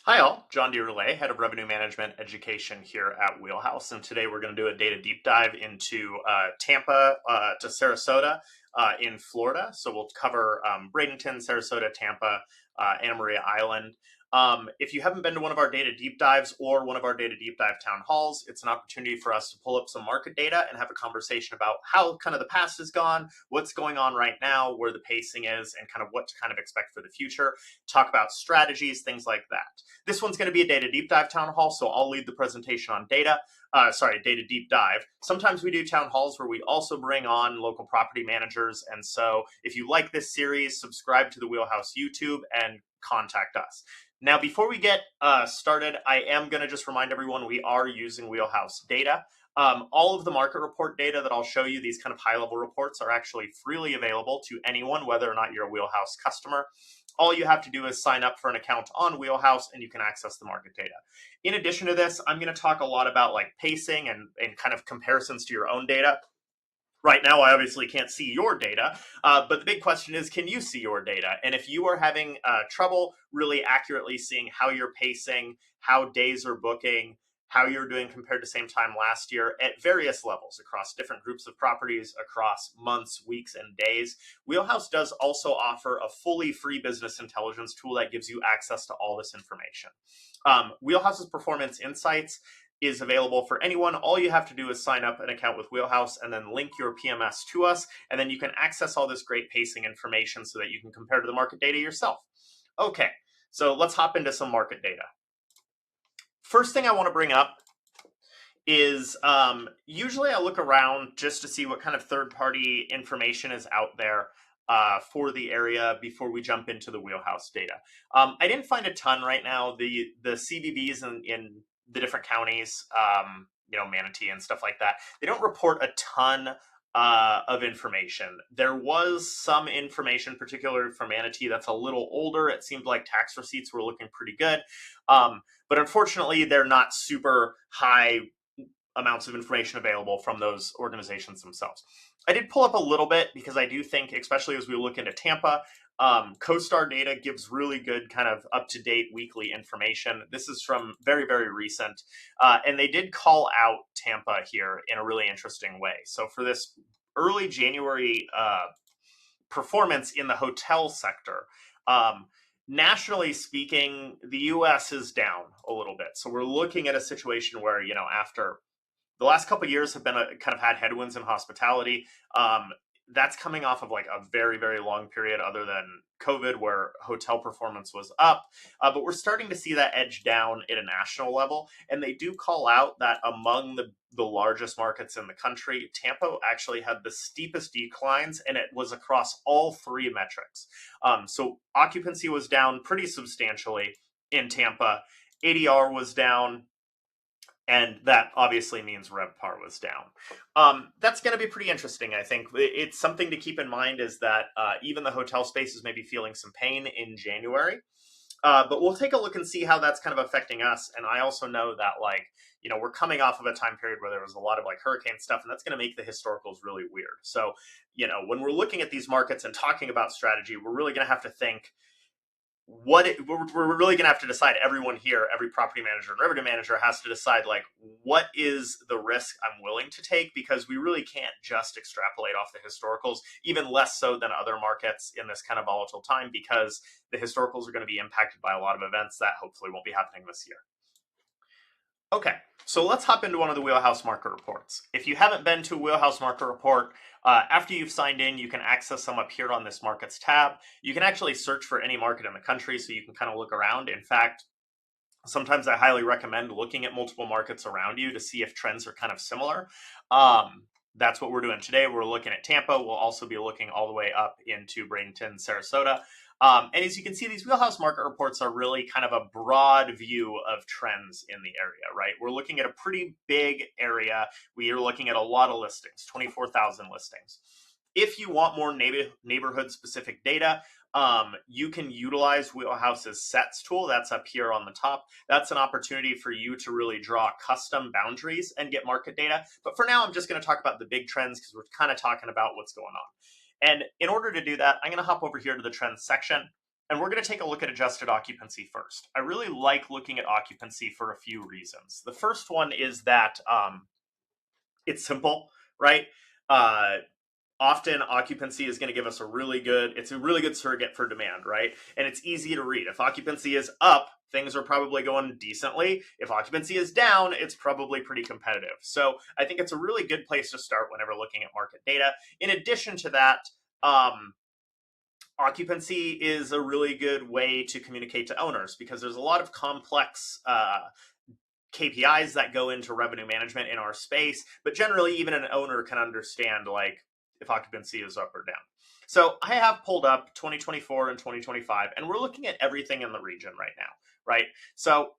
Hi all, John DeRelay, Head of Revenue Management Education here at Wheelhouse, and today we're going to do a data deep dive into Tampa to Sarasota in Florida. So we'll cover Bradenton, Sarasota, Tampa, Anna Maria Island. If you haven't been to one of our data deep dives or one of our data deep dive town halls, it's an opportunity for us to pull up some market data and have a conversation about how kind of the past has gone, what's going on right now, where the pacing is, and kind of what to kind of expect for the future. Talk about strategies, things like that. This one's going to be a data deep dive town hall, so I'll lead the presentation on data. Data deep dive. Sometimes we do town halls where we also bring on local property managers. And so if you like this series, subscribe to the Wheelhouse YouTube and contact us. Now, before we get started, I am going to just remind everyone we are using Wheelhouse data. All of the market report data that I'll show you, these kind of high-level reports, are actually freely available to anyone, whether or not you're a Wheelhouse customer. All you have to do is sign up for an account on Wheelhouse and you can access the market data. In addition to this, I'm going to talk a lot about like pacing and kind of comparisons to your own data. Right now, I obviously can't see your data, but the big question is, can you see your data? And if you are having trouble really accurately seeing how you're pacing, how days are booking, how you're doing compared to same time last year at various levels across different groups of properties, across months, weeks, and days, Wheelhouse does also offer a fully free business intelligence tool that gives you access to all this information. Wheelhouse's Performance Insights is available for anyone. All you have to do is sign up an account with Wheelhouse and then link your PMS to us, and then you can access all this great pacing information so that you can compare to the market data yourself. Okay, so let's hop into some market data. First thing I want to bring up is usually I look around just to see what kind of third-party information is out there for the area before we jump into the Wheelhouse data. I didn't find a ton right now. The CVBs in the different counties, Manatee and stuff like that, they don't report a ton of information. There was some information, particularly for Manatee, that's a little older. It seemed like tax receipts were looking pretty good. But unfortunately, they're not super high amounts of information available from those organizations themselves. I did pull up a little bit because I do think, especially as we look into Tampa, Costar data gives really good kind of up-to-date weekly information. This is from very, very recent. And they did call out Tampa here in a really interesting way. So for this early January performance in the hotel sector, nationally speaking, the U.S. is down a little bit. So we're looking at a situation where, after the last couple of years have been kind of had headwinds in hospitality. That's coming off of like a very, very long period other than COVID where hotel performance was up. But we're starting to see that edge down at a national level. And they do call out that among the largest markets in the country, Tampa actually had the steepest declines, and it was across all three metrics. So occupancy was down pretty substantially in Tampa. ADR was down. And that obviously means RevPAR was down. That's going to be pretty interesting, I think. It's something to keep in mind is that even the hotel space is maybe feeling some pain in January. But we'll take a look and see how that's kind of affecting us. And I also know that, we're coming off of a time period where there was a lot of hurricane stuff, and that's going to make the historicals really weird. So, when we're looking at these markets and talking about strategy, we're really going to have to think, we're really going to have to decide, everyone here, every property manager and revenue manager has to decide, what is the risk I'm willing to take? Because we really can't just extrapolate off the historicals, even less so than other markets in this kind of volatile time, because the historicals are going to be impacted by a lot of events that hopefully won't be happening this year. Okay, so let's hop into one of the Wheelhouse market reports. If you haven't been to a Wheelhouse market report, after you've signed in, you can access them up here on this Markets tab. You can actually search for any market in the country, so you can kind of look around. In fact, sometimes I highly recommend looking at multiple markets around you to see if trends are kind of similar. That's what we're doing today. We're looking at Tampa. We'll also be looking all the way up into Bradenton, Sarasota. And as you can see, these Wheelhouse market reports are really kind of a broad view of trends in the area, right? We're looking at a pretty big area. We are looking at a lot of listings, 24,000 listings. If you want more neighborhood-specific data, you can utilize Wheelhouse's Sets tool. That's up here on the top. That's an opportunity for you to really draw custom boundaries and get market data. But for now, I'm just going to talk about the big trends because we're kind of talking about what's going on. And in order to do that, I'm going to hop over here to the trends section. And we're going to take a look at adjusted occupancy first. I really like looking at occupancy for a few reasons. The first one is that it's simple, right? Uh, Often occupancy is going to give us it's a really good surrogate for demand, right? And it's easy to read. If occupancy is up, things are probably going decently. If occupancy is down, it's probably pretty competitive. So I think it's a really good place to start whenever looking at market data. In addition to that, occupancy is a really good way to communicate to owners because there's a lot of complex KPIs that go into revenue management in our space, but generally even an owner can understand like if occupancy is up or down. So I have pulled up 2024 and 2025, and we're looking at everything in the region right now, right? So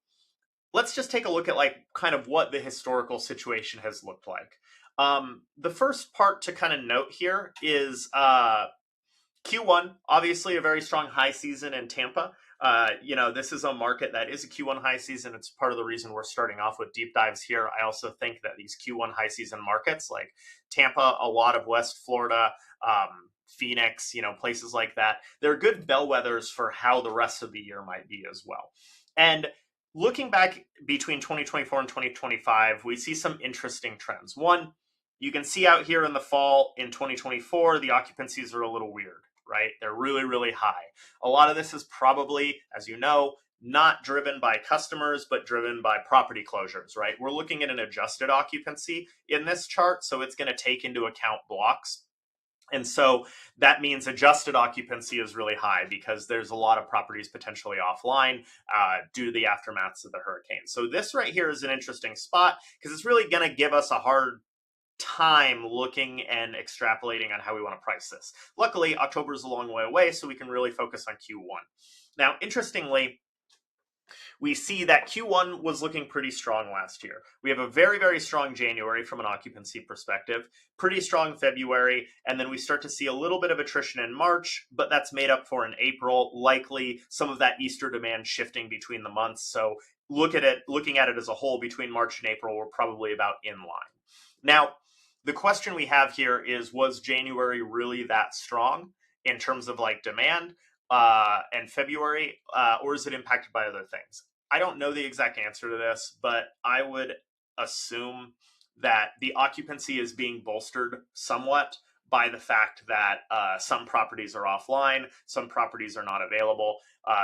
let's just take a look at like kind of what the historical situation has looked like. The first part to kind of note here is Q1, obviously a very strong high season in Tampa. This is a market that is a Q1 high season. It's part of the reason we're starting off with deep dives here. I also think that these Q1 high season markets like Tampa, a lot of West Florida, Phoenix, places like that, they're good bellwethers for how the rest of the year might be as well. And looking back between 2024 and 2025, we see some interesting trends. One, you can see out here in the fall in 2024, the occupancies are a little weird, right? They're really, really high. A lot of this is probably, as you know, not driven by customers, but driven by property closures, right? We're looking at an adjusted occupancy in this chart, so it's going to take into account blocks. And so that means adjusted occupancy is really high because there's a lot of properties potentially offline due to the aftermaths of the hurricane. So this right here is an interesting spot because it's really going to give us a hard time looking and extrapolating on how we want to price this. Luckily, October is a long way away, so we can really focus on Q1. Now, interestingly, we see that Q1 was looking pretty strong last year. We have a very, very strong January from an occupancy perspective, pretty strong February, and then we start to see a little bit of attrition in March, but that's made up for in April, likely some of that Easter demand shifting between the months. So looking at it as a whole between March and April, we're probably about in line. Now, the question we have here is, was January really that strong in terms of like demand and February, or is it impacted by other things? I don't know the exact answer to this, but I would assume that the occupancy is being bolstered somewhat by the fact that some properties are offline, some properties are not available.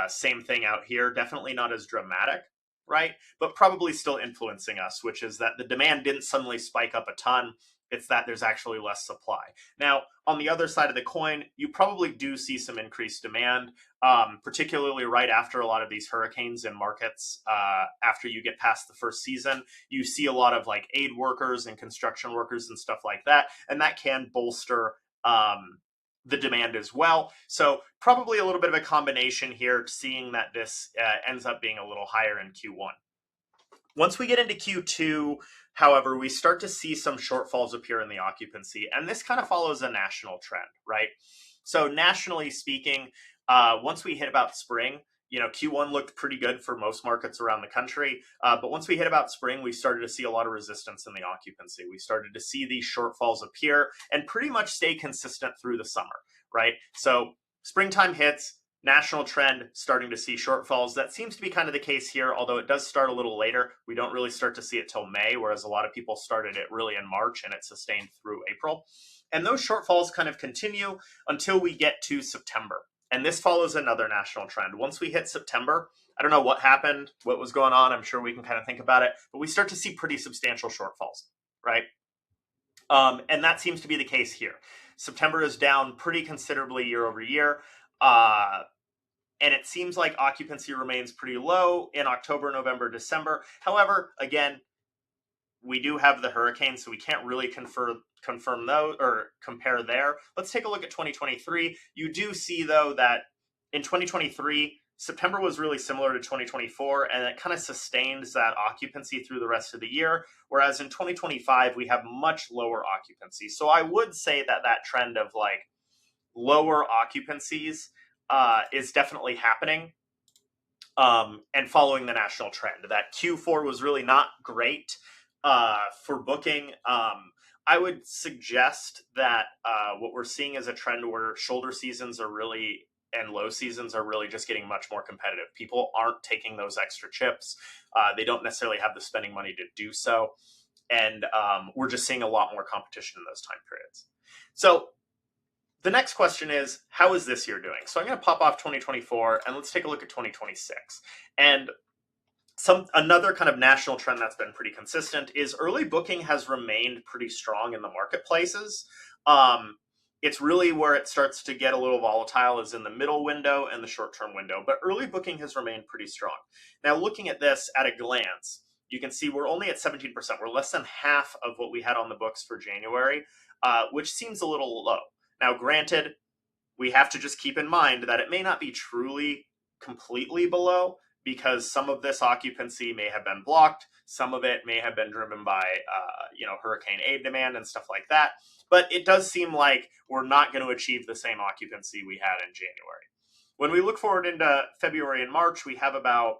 Same thing out here, definitely not as dramatic, right? But probably still influencing us, which is that the demand didn't suddenly spike up a ton. It's that there's actually less supply. Now, on the other side of the coin, you probably do see some increased demand, particularly right after a lot of these hurricanes in markets. After you get past the first season, you see a lot of like aid workers and construction workers and stuff like that, and that can bolster the demand as well. So probably a little bit of a combination here, seeing that this ends up being a little higher in Q1. Once we get into Q2, however, we start to see some shortfalls appear in the occupancy, and this kind of follows a national trend, right? So nationally speaking, once we hit about spring, Q1 looked pretty good for most markets around the country. But once we hit about spring, we started to see a lot of resistance in the occupancy. We started to see these shortfalls appear and pretty much stay consistent through the summer, right? So springtime hits, national trend, starting to see shortfalls. That seems to be kind of the case here, although it does start a little later. We don't really start to see it till May, whereas a lot of people started it really in March and it sustained through April. And those shortfalls kind of continue until we get to September. And this follows another national trend. Once we hit September, I don't know what happened, what was going on. I'm sure we can kind of think about it, but we start to see pretty substantial shortfalls, right? And that seems to be the case here. September is down pretty considerably year over year. And it seems like occupancy remains pretty low in October, November, December. However, again, we do have the hurricane, so we can't really confirm those or compare there. Let's take a look at 2023. You do see, though, that in 2023, September was really similar to 2024, and it kind of sustains that occupancy through the rest of the year, whereas in 2025, we have much lower occupancy. So I would say that that trend of like lower occupancies is definitely happening and following the national trend. That Q4 was really not great for booking. I would suggest that what we're seeing is a trend where shoulder seasons are really and low seasons are really just getting much more competitive. People aren't taking those extra chips. They don't necessarily have the spending money to do so. And we're just seeing a lot more competition in those time periods. So the next question is, how is this year doing? So I'm going to pop off 2024 and let's take a look at 2026. And another kind of national trend that's been pretty consistent is early booking has remained pretty strong in the marketplaces. It's really where it starts to get a little volatile is in the middle window and the short-term window, but early booking has remained pretty strong. Now, looking at this at a glance, you can see we're only at 17%. We're less than half of what we had on the books for January, which seems a little low. Now, granted, we have to just keep in mind that it may not be truly completely below, because some of this occupancy may have been blocked. Some of it may have been driven by, hurricane aid demand and stuff like that. But it does seem like we're not going to achieve the same occupancy we had in January. When we look forward into February and March, we have about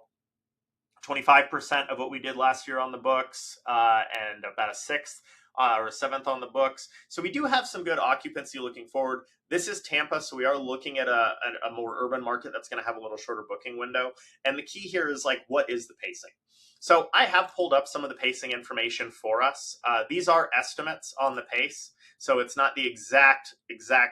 25% of what we did last year on the books, and about a sixth or a seventh on the books. So we do have some good occupancy looking forward. This is Tampa, so we are looking at a more urban market that's going to have a little shorter booking window. And the key here is like, what is the pacing? So I have pulled up some of the pacing information for us. These are estimates on the pace, so it's not the exact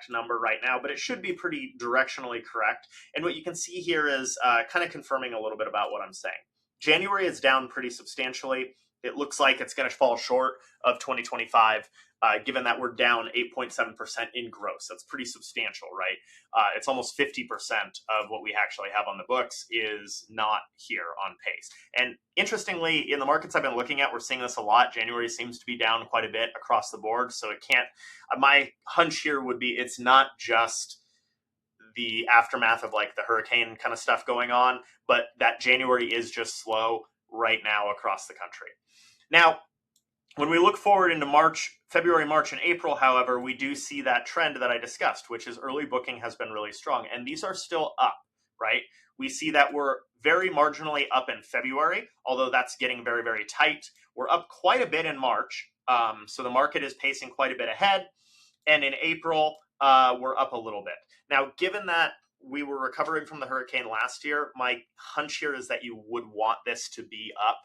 number right now, but it should be pretty directionally correct. And what you can see here is kind of confirming a little bit about what I'm saying. January is down pretty substantially. It looks like it's going to fall short of 2025, given that we're down 8.7% in gross. That's pretty substantial, right? It's almost 50% of what we actually have on the books is not here on pace. And interestingly, in the markets I've been looking at, we're seeing this a lot. January seems to be down quite a bit across the board. So it can't, my hunch here would be it's not just the aftermath of like the hurricane kind of stuff going on, but that January is just slow right now across the country. Now, when we look forward into February, March, and April, however, we do see that trend that I discussed, which is early booking has been really strong, and these are still up, right? We see that we're very marginally up in February, although that's getting very, very tight. We're up quite a bit in March, so the market is pacing quite a bit ahead, and in April, we're up a little bit. Now, given that we were recovering from the hurricane last year, my hunch here is that you would want this to be up,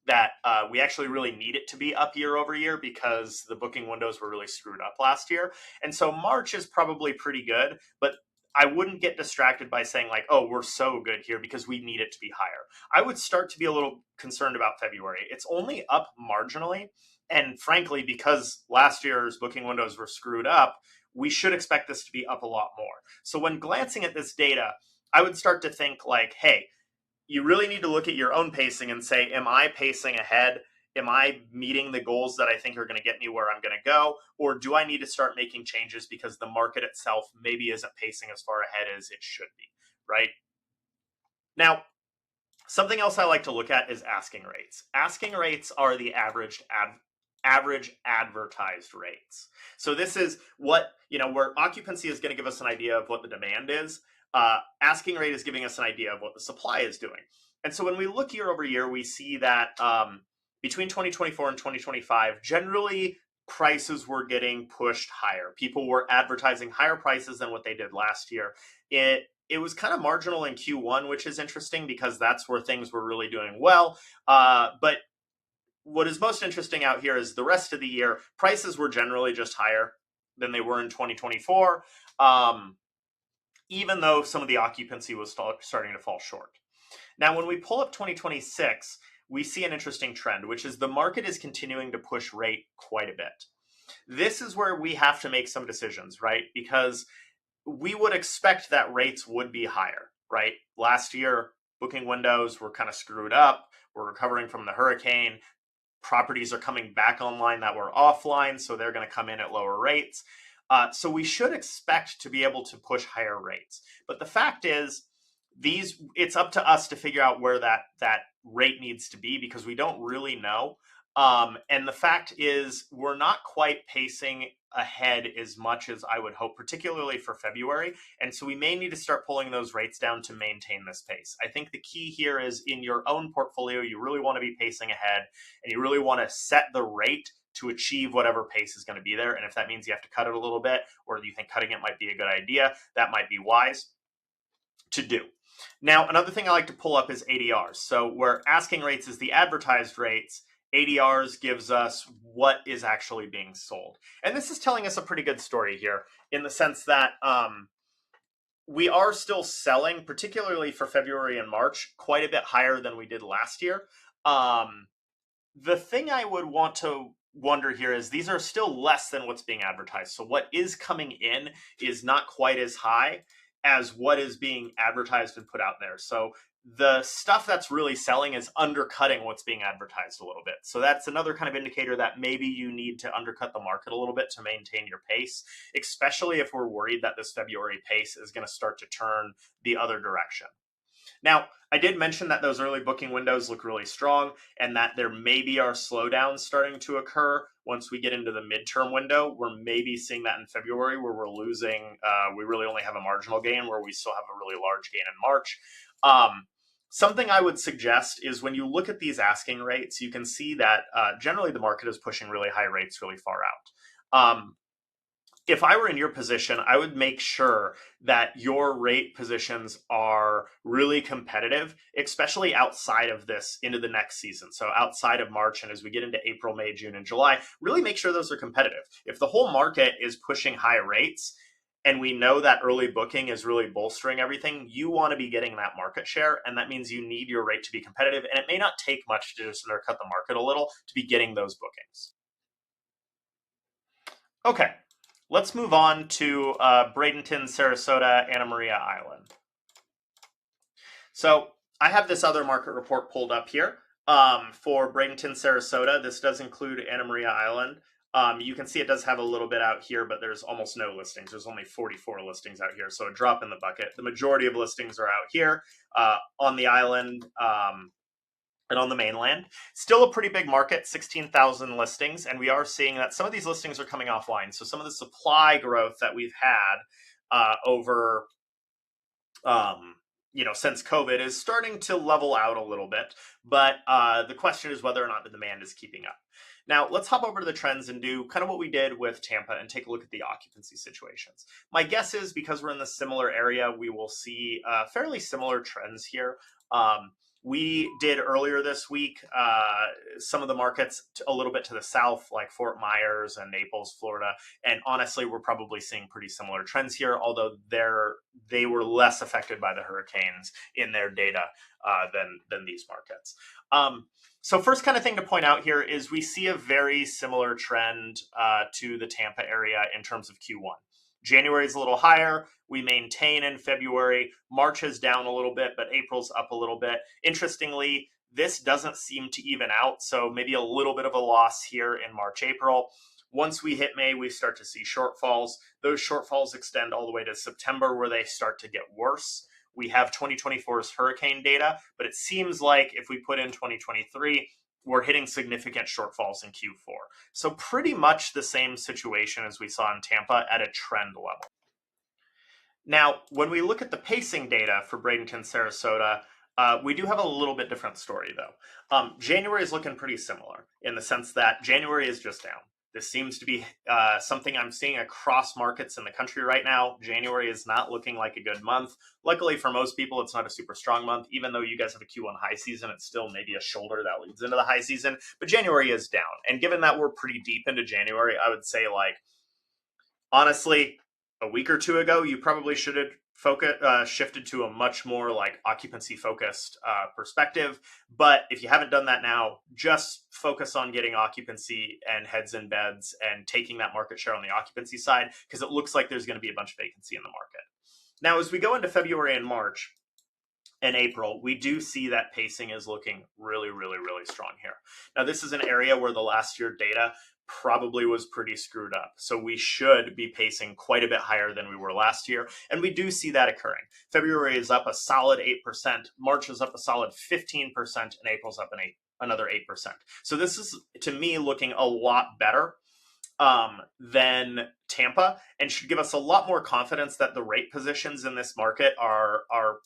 that we actually really need it to be up year over year because the booking windows were really screwed up last year. And so March is probably pretty good, but I wouldn't get distracted by saying like, oh, we're so good here because we need it to be higher. I would start to be a little concerned about February. It's only up marginally. And frankly, because last year's booking windows were screwed up, we should expect this to be up a lot more. So when glancing at this data, I would start to think like, hey, you really need to look at your own pacing and say, am I pacing ahead? Am I meeting the goals that I think are going to get me where I'm going to go? Or do I need to start making changes because the market itself maybe isn't pacing as far ahead as it should be, right? Now, something else I like to look at is asking rates. Asking rates are the average advertised rates. So this is what, where occupancy is going to give us an idea of what the demand is. Asking rate is giving us an idea of what the supply is doing. And so when we look year over year, we see that between 2024 and 2025, generally prices were getting pushed higher. People were advertising higher prices than what they did last year. It was kind of marginal in Q1, which is interesting because that's where things were really doing well. But what is most interesting out here is the rest of the year, prices were generally just higher than they were in 2024. Even though some of the occupancy was starting to fall short. Now, when we pull up 2026, we see an interesting trend, which is the market is continuing to push rate quite a bit. This is where we have to make some decisions, right? Because we would expect that rates would be higher, right? Last year, booking windows were kind of screwed up. We're recovering from the hurricane. Properties are coming back online that were offline, so they're going to come in at lower rates. So we should expect to be able to push higher rates. But the fact is, it's up to us to figure out where that rate needs to be because we don't really know. And the fact is, we're not quite pacing ahead as much as I would hope, particularly for February. And so we may need to start pulling those rates down to maintain this pace. I think the key here is in your own portfolio, you really want to be pacing ahead and you really want to set the rate to achieve whatever pace is going to be there. And if that means you have to cut it a little bit, or you think cutting it might be a good idea, that might be wise. to do. Now, another thing I like to pull up is ADRs. So where asking rates is the advertised rates, ADRs gives us what is actually being sold. And this is telling us a pretty good story here in the sense that we are still selling, particularly for February and March, quite a bit higher than we did last year. The thing I would want to wonder here is these are still less than what's being advertised. So what is coming in is not quite as high as what is being advertised and put out there. So the stuff that's really selling is undercutting what's being advertised a little bit. So that's another kind of indicator that maybe you need to undercut the market a little bit to maintain your pace, especially if we're worried that this February pace is going to start to turn the other direction. Now, I did mention that those early booking windows look really strong and that there maybe are slowdowns starting to occur once we get into the midterm window. We're maybe seeing that in February where we're losing, we really only have a marginal gain where we still have a really large gain in March. Something I would suggest is when you look at these asking rates, you can see that generally the market is pushing really high rates really far out. If I were in your position, I would make sure that your rate positions are really competitive, especially outside of this into the next season. So outside of March and as we get into April, May, June, and July, really make sure those are competitive. If the whole market is pushing high rates, and we know that early booking is really bolstering everything, you want to be getting that market share, and that means you need your rate to be competitive, and it may not take much to just undercut the market a little to be getting those bookings. Okay, let's move on to Bradenton, Sarasota, Anna Maria Island. So I have this other market report pulled up here for Bradenton, Sarasota. This does include Anna Maria Island. You can see it does have a little bit out here, but there's almost no listings. There's only 44 listings out here, so a drop in the bucket. The majority of listings are out here on the island and on the mainland. Still a pretty big market, 16,000 listings, and we are seeing that some of these listings are coming offline. So some of the supply growth that we've had over since COVID is starting to level out a little bit, but the question is whether or not the demand is keeping up. Now, let's hop over to the trends and do kind of what we did with Tampa and take a look at the occupancy situations. My guess is because we're in the similar area, we will see fairly similar trends here. We did earlier this week some of the markets a little bit to the south, like Fort Myers and Naples, Florida. And honestly, we're probably seeing pretty similar trends here, although they were less affected by the hurricanes in their data than these markets. So first kind of thing to point out here is we see a very similar trend to the Tampa area in terms of Q1. January is a little higher. We maintain in February. March is down a little bit, but April's up a little bit. Interestingly, this doesn't seem to even out, so maybe a little bit of a loss here in March, April. Once we hit May, we start to see shortfalls. Those shortfalls extend all the way to September, where they start to get worse. We have 2024's hurricane data, but it seems like if we put in 2023, we're hitting significant shortfalls in Q4. So pretty much the same situation as we saw in Tampa at a trend level. Now, when we look at the pacing data for Bradenton, Sarasota, we do have a little bit different story, though. January is looking pretty similar in the sense that January is just down. This seems to be something I'm seeing across markets in the country right now. January is not looking like a good month. Luckily for most people, it's not a super strong month. Even though you guys have a Q1 high season, it's still maybe a shoulder that leads into the high season. But January is down. And given that we're pretty deep into January, I would say, like, honestly, a week or two ago, you probably should have shifted to a much more like occupancy focused perspective. But if you haven't done that now, just focus on getting occupancy and heads in beds and taking that market share on the occupancy side, because it looks like there's going to be a bunch of vacancy in the market. Now, as we go into February and March and April, we do see that pacing is looking really, really, really strong here. Now, this is an area where the last year data probably was pretty screwed up. So we should be pacing quite a bit higher than we were last year. And we do see that occurring. February is up a solid 8%. March is up a solid 15%. And April's up another 8%. So this is, to me, looking a lot better than Tampa, and should give us a lot more confidence that the rate positions in this market are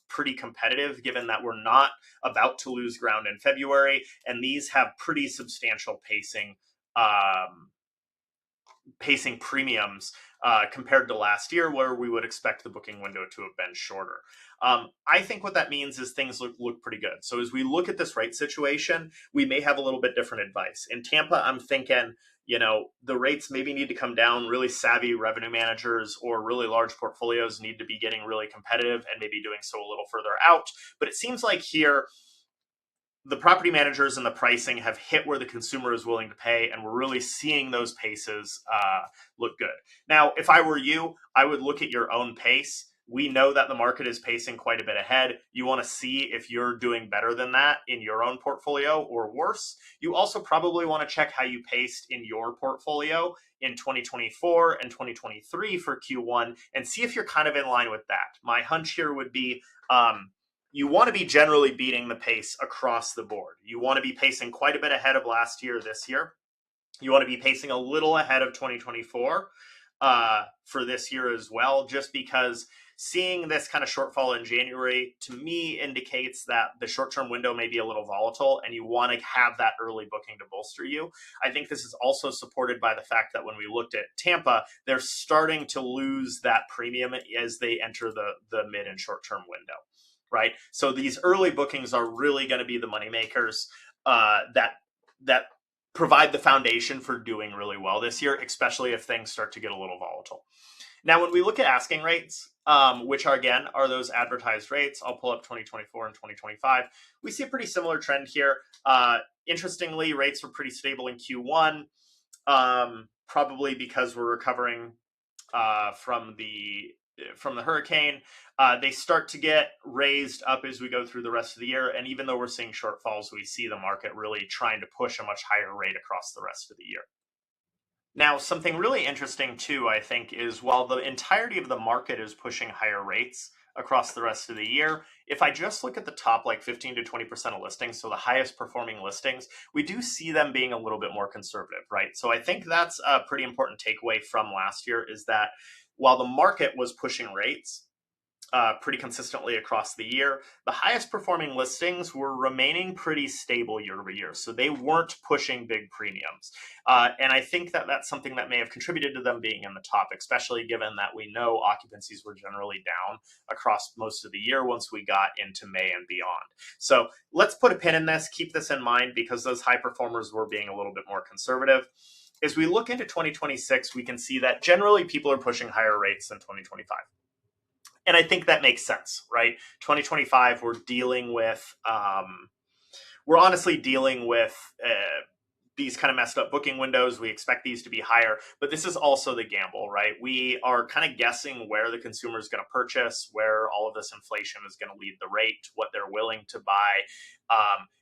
pretty competitive, given that we're not about to lose ground in February, and these have pretty substantial pacing pacing premiums compared to last year, where we would expect the booking window to have been shorter. I think what that means is things look pretty good. So as we look at this rate situation, we may have a little bit different advice. In Tampa, I'm thinking, the rates maybe need to come down. Really savvy revenue managers or really large portfolios need to be getting really competitive and maybe doing so a little further out. But it seems like here, the property managers and the pricing have hit where the consumer is willing to pay, and we're really seeing those paces look good. Now, if I were you, I would look at your own pace. We know that the market is pacing quite a bit ahead. You want to see if you're doing better than that in your own portfolio or worse. You also probably want to check how you paced in your portfolio in 2024 and 2023 for Q1 and see if you're kind of in line with that. My hunch here would be you want to be generally beating the pace across the board. You want to be pacing quite a bit ahead of last year, this year. You want to be pacing a little ahead of 2024 for this year as well, just because seeing this kind of shortfall in January, to me, indicates that the short-term window may be a little volatile and you want to have that early booking to bolster you. I think this is also supported by the fact that when we looked at Tampa, they're starting to lose that premium as they enter the mid and short-term window. Right, so these early bookings are really going to be the money makers that provide the foundation for doing really well this year, especially if things start to get a little volatile. Now, when we look at asking rates, which are those advertised rates, I'll pull up 2024 and 2025. We see a pretty similar trend here. Interestingly, rates were pretty stable in Q1, probably because we're recovering from the hurricane. They start to get raised up as we go through the rest of the year. And even though we're seeing shortfalls, we see the market really trying to push a much higher rate across the rest of the year. Now, something really interesting too, I think, is while the entirety of the market is pushing higher rates across the rest of the year, if I just look at the top 15 to 20% of listings, so the highest performing listings, we do see them being a little bit more conservative, right? So I think that's a pretty important takeaway from last year, is that while the market was pushing rates pretty consistently across the year, the highest performing listings were remaining pretty stable year over year. So they weren't pushing big premiums. And I think that that's something that may have contributed to them being in the top, especially given that we know occupancies were generally down across most of the year once we got into May and beyond. So let's put a pin in this, keep this in mind, because those high performers were being a little bit more conservative. As we look into 2026, we can see that generally people are pushing higher rates than 2025. And I think that makes sense, right? 2025, we're honestly dealing with these kind of messed up booking windows. We expect these to be higher, but this is also the gamble, right? We are kind of guessing where the consumer is going to purchase, where all of this inflation is going to lead the rate, what they're willing to buy.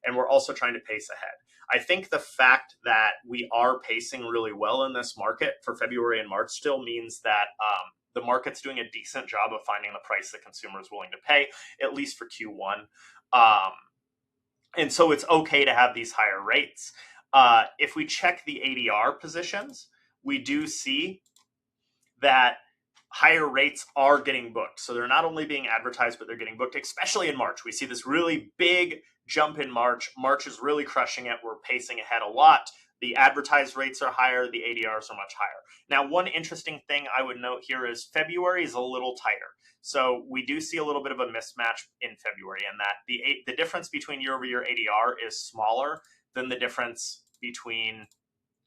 And we're also trying to pace ahead. I think the fact that we are pacing really well in this market for February and March still means that the market's doing a decent job of finding the price the consumer is willing to pay, at least for Q1. And so it's okay to have these higher rates. If we check the ADR positions, we do see that higher rates are getting booked. So they're not only being advertised, but they're getting booked, especially in March. We see this really big jump in March. March is really crushing it. We're pacing ahead a lot. The advertised rates are higher. The ADRs are much higher. Now, one interesting thing I would note here is February is a little tighter. So we do see a little bit of a mismatch in February, in that the difference between year over year ADR is smaller than the difference between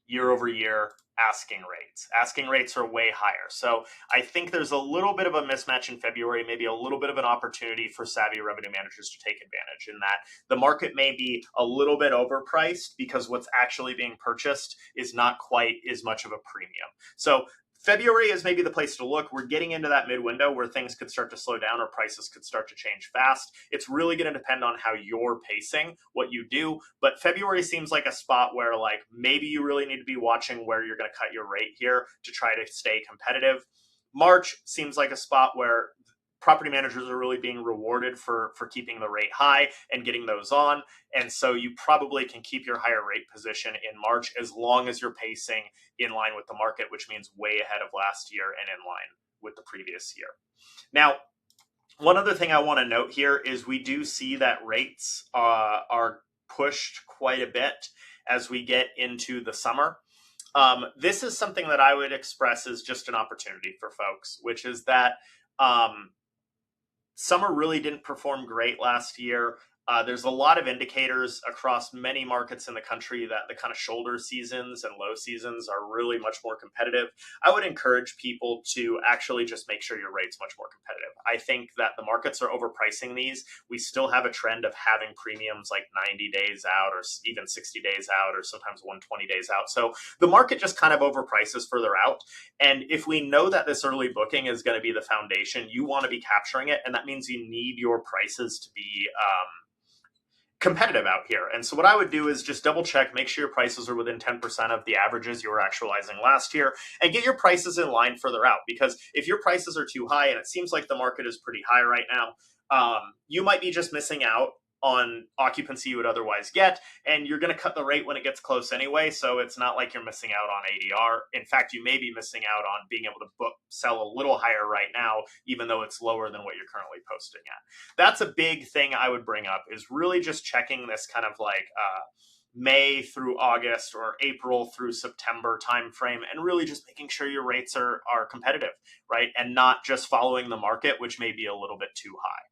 year over year asking rates. Asking rates are way higher. So I think there's a little bit of a mismatch in February, maybe a little bit of an opportunity for savvy revenue managers to take advantage, in that the market may be a little bit overpriced because what's actually being purchased is not quite as much of a premium. So February is maybe the place to look. We're getting into that mid window where things could start to slow down or prices could start to change fast. It's really going to depend on how you're pacing, what you do. But February seems like a spot where maybe you really need to be watching where you're going to cut your rate here to try to stay competitive. March seems like a spot where property managers are really being rewarded for keeping the rate high and getting those on. And so you probably can keep your higher rate position in March as long as you're pacing in line with the market, which means way ahead of last year and in line with the previous year. Now, one other thing I want to note here is we do see that rates are pushed quite a bit as we get into the summer. This is something that I would express as just an opportunity for folks, which is that um, summer really didn't perform great last year. There's a lot of indicators across many markets in the country that the kind of shoulder seasons and low seasons are really much more competitive. I would encourage people to actually just make sure your rate's much more competitive. I think that the markets are overpricing these. We still have a trend of having premiums like 90 days out or even 60 days out or sometimes 120 days out. So the market just kind of overprices further out. And if we know that this early booking is going to be the foundation, you want to be capturing it. And that means you need your prices to be competitive out here. And so what I would do is just double check, make sure your prices are within 10% of the averages you were actualizing last year, and get your prices in line further out. Because if your prices are too high, and it seems like the market is pretty high right now, you might be just missing out on occupancy you would otherwise get, and you're going to cut the rate when it gets close anyway, so it's not like you're missing out on ADR. In fact, you may be missing out on being able to sell a little higher right now, even though it's lower than what you're currently posting at. That's a big thing I would bring up, is really just checking this kind of like May through August or April through September timeframe, and really just making sure your rates are competitive, right? And not just following the market, which may be a little bit too high.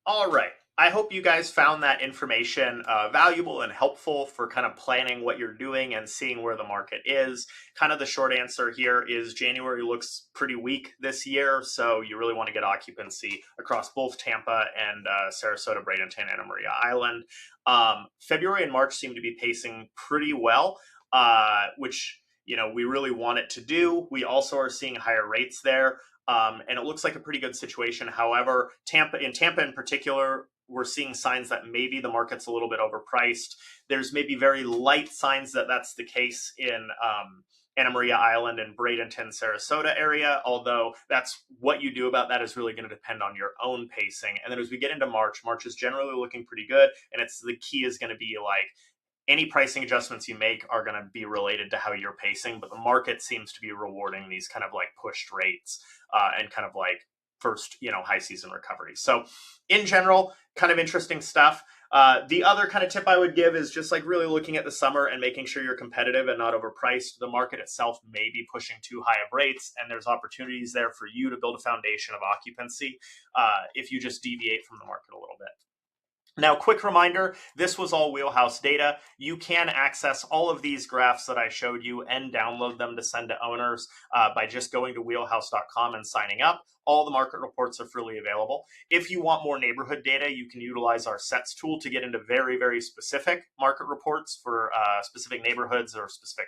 All right. I hope you guys found that information valuable and helpful for kind of planning what you're doing and seeing where the market is. Kind of the short answer here is January looks pretty weak this year, so you really want to get occupancy across both Tampa and Sarasota, Bradenton, and Maria Island. February and March seem to be pacing pretty well, which we really want it to do. We also are seeing higher rates there. And it looks like a pretty good situation. However, Tampa in particular, we're seeing signs that maybe the market's a little bit overpriced. There's maybe very light signs that that's the case in Anna Maria Island and Bradenton, Sarasota area, although that's what you do about that is really going to depend on your own pacing. And then as we get into March is generally looking pretty good. And the key is going to be like, any pricing adjustments you make are going to be related to how you're pacing, but the market seems to be rewarding these kind of like pushed rates and kind of like first, high season recovery. So in general, kind of interesting stuff. The other kind of tip I would give is just like really looking at the summer and making sure you're competitive and not overpriced. The market itself may be pushing too high of rates, and there's opportunities there for you to build a foundation of occupancy if you just deviate from the market a little bit. Now, quick reminder, this was all Wheelhouse data. You can access all of these graphs that I showed you and download them to send to owners by just going to wheelhouse.com and signing up. All the market reports are freely available. If you want more neighborhood data, you can utilize our sets tool to get into very, very specific market reports for specific neighborhoods or specific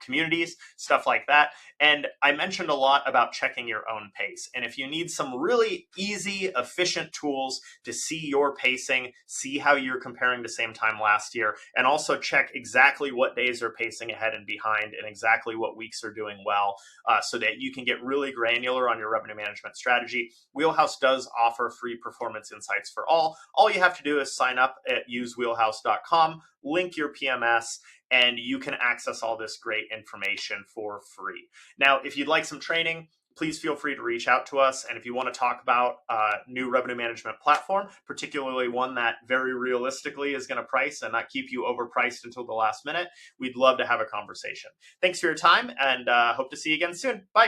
communities, stuff like that. And I mentioned a lot about checking your own pace. And if you need some really easy, efficient tools to see your pacing, see how you're comparing to same time last year, and also check exactly what days are pacing ahead and behind and exactly what weeks are doing well so that you can get really granular on your revenue management strategy, Wheelhouse does offer free performance insights for all. All you have to do is sign up at usewheelhouse.com, link your PMS, and you can access all this great information for free. Now, if you'd like some training, please feel free to reach out to us. And if you want to talk about a new revenue management platform, particularly one that very realistically is going to price and not keep you overpriced until the last minute, we'd love to have a conversation. Thanks for your time, and hope to see you again soon. Bye.